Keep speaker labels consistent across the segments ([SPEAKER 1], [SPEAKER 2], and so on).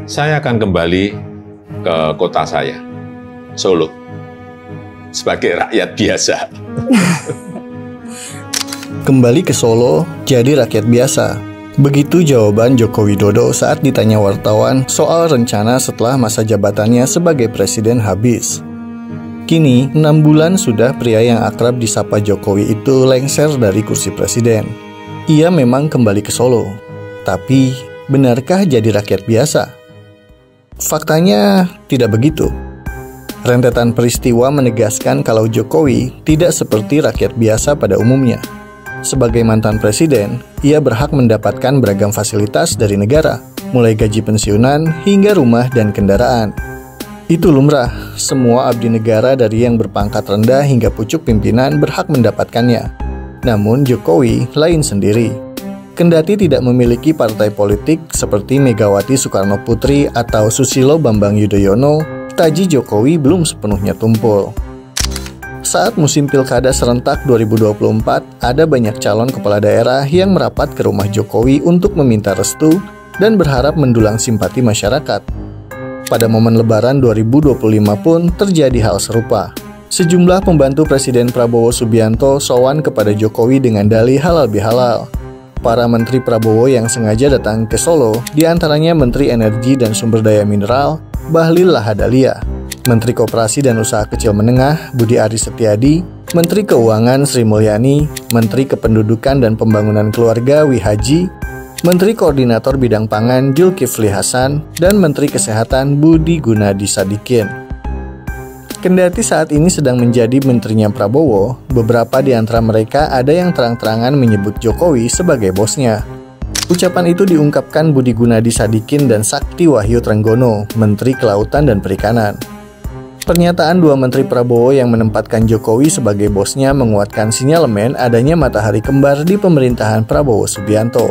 [SPEAKER 1] saya akan kembali ke kota saya, Solo, sebagai rakyat biasa.
[SPEAKER 2] Kembali ke Solo, jadi rakyat biasa. Begitu jawaban Joko Widodo saat ditanya wartawan soal rencana setelah masa jabatannya sebagai presiden habis. Kini, 6 bulan sudah pria yang akrab disapa Jokowi itu lengser dari kursi presiden. Ia memang kembali ke Solo. Tapi, benarkah jadi rakyat biasa? Faktanya, tidak begitu. Rentetan peristiwa menegaskan kalau Jokowi tidak seperti rakyat biasa pada umumnya. Sebagai mantan presiden, ia berhak mendapatkan beragam fasilitas dari negara, mulai gaji pensiunan hingga rumah dan kendaraan. Itu lumrah, semua abdi negara dari yang berpangkat rendah hingga pucuk pimpinan berhak mendapatkannya. Namun Jokowi lain sendiri. Kendati tidak memiliki partai politik seperti Megawati Soekarno Putri atau Susilo Bambang Yudhoyono, taji Jokowi belum sepenuhnya tumpul. Saat musim pilkada serentak 2024, ada banyak calon kepala daerah yang merapat ke rumah Jokowi untuk meminta restu dan berharap mendulang simpati masyarakat. Pada momen Lebaran 2025 pun terjadi hal serupa. Sejumlah pembantu Presiden Prabowo Subianto sowan kepada Jokowi dengan dalih halal bihalal. Para menteri Prabowo yang sengaja datang ke Solo, diantaranya Menteri Energi dan Sumber Daya Mineral, Bahlil Lahadalia, Menteri Koperasi dan Usaha Kecil Menengah Budi Aris Setiadi, Menteri Keuangan Sri Mulyani, Menteri Kependudukan dan Pembangunan Keluarga Wihaji, Menteri Koordinator Bidang Pangan Zulkifli Hasan, dan Menteri Kesehatan Budi Gunadi Sadikin. Kendati saat ini sedang menjadi menterinya Prabowo, beberapa di antara mereka ada yang terang-terangan menyebut Jokowi sebagai bosnya. Ucapan itu diungkapkan Budi Gunadi Sadikin dan Sakti Wahyu Trenggono, Menteri Kelautan dan Perikanan. Pernyataan dua Menteri Prabowo yang menempatkan Jokowi sebagai bosnya menguatkan sinyalemen adanya matahari kembar di pemerintahan Prabowo Subianto.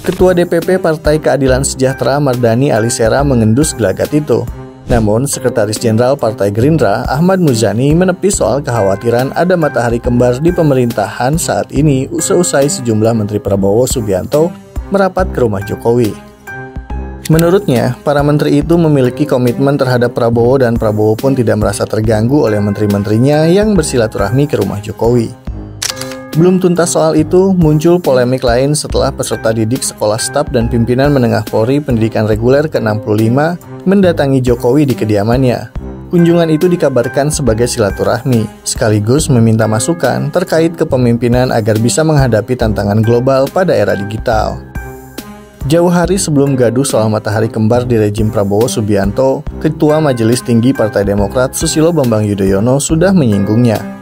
[SPEAKER 2] Ketua DPP Partai Keadilan Sejahtera Mardani Alisera mengendus gelagat itu. Namun, Sekretaris Jenderal Partai Gerindra Ahmad Muzani menepis soal kekhawatiran ada matahari kembar di pemerintahan saat ini usai sejumlah Menteri Prabowo Subianto merapat ke rumah Jokowi. Menurutnya, para menteri itu memiliki komitmen terhadap Prabowo dan Prabowo pun tidak merasa terganggu oleh menteri-menterinya yang bersilaturahmi ke rumah Jokowi. Belum tuntas soal itu, muncul polemik lain setelah peserta didik Sekolah Staf dan Pimpinan Menengah Polri Pendidikan Reguler ke-65 mendatangi Jokowi di kediamannya. Kunjungan itu dikabarkan sebagai silaturahmi, sekaligus meminta masukan terkait kepemimpinan agar bisa menghadapi tantangan global pada era digital. Jauh hari sebelum gaduh soal matahari kembar di rejim Prabowo Subianto, Ketua Majelis Tinggi Partai Demokrat Susilo Bambang Yudhoyono sudah menyinggungnya.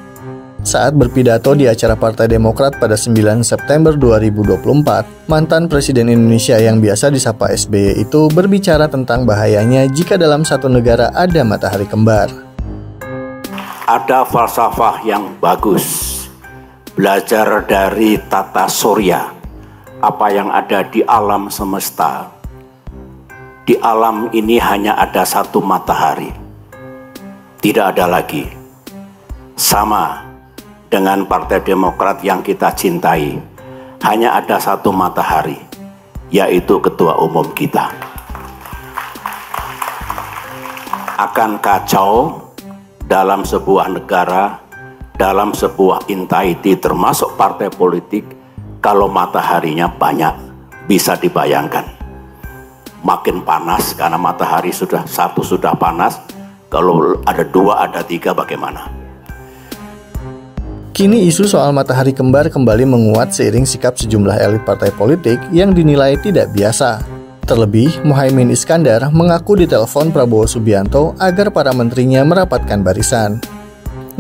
[SPEAKER 2] Saat berpidato di acara Partai Demokrat pada 9 September 2024, mantan Presiden Indonesia yang biasa disapa SBY itu berbicara tentang bahayanya jika dalam satu negara ada matahari kembar.
[SPEAKER 3] Ada falsafah yang bagus, belajar dari tata surya, apa yang ada di alam semesta. Di alam ini hanya ada satu matahari, tidak ada lagi. Sama dengan Partai Demokrat yang kita cintai, hanya ada satu matahari, yaitu Ketua Umum kita. Akan kacau dalam sebuah negara, dalam sebuah entity termasuk partai politik, kalau mataharinya banyak. Bisa dibayangkan, makin panas karena matahari satu sudah panas, kalau ada dua, ada tiga, bagaimana?
[SPEAKER 2] Kini isu soal matahari kembar kembali menguat seiring sikap sejumlah elit partai politik yang dinilai tidak biasa. Terlebih, Muhaimin Iskandar mengaku ditelepon Prabowo Subianto agar para menterinya merapatkan barisan.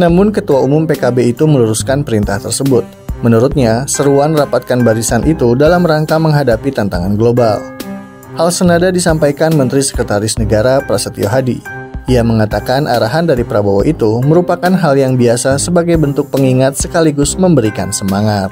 [SPEAKER 2] Namun Ketua Umum PKB itu meluruskan perintah tersebut. Menurutnya, seruan rapatkan barisan itu dalam rangka menghadapi tantangan global. Hal senada disampaikan Menteri Sekretaris Negara Prasetyo Hadi. Ia mengatakan arahan dari Prabowo itu merupakan hal yang biasa sebagai bentuk pengingat sekaligus memberikan semangat.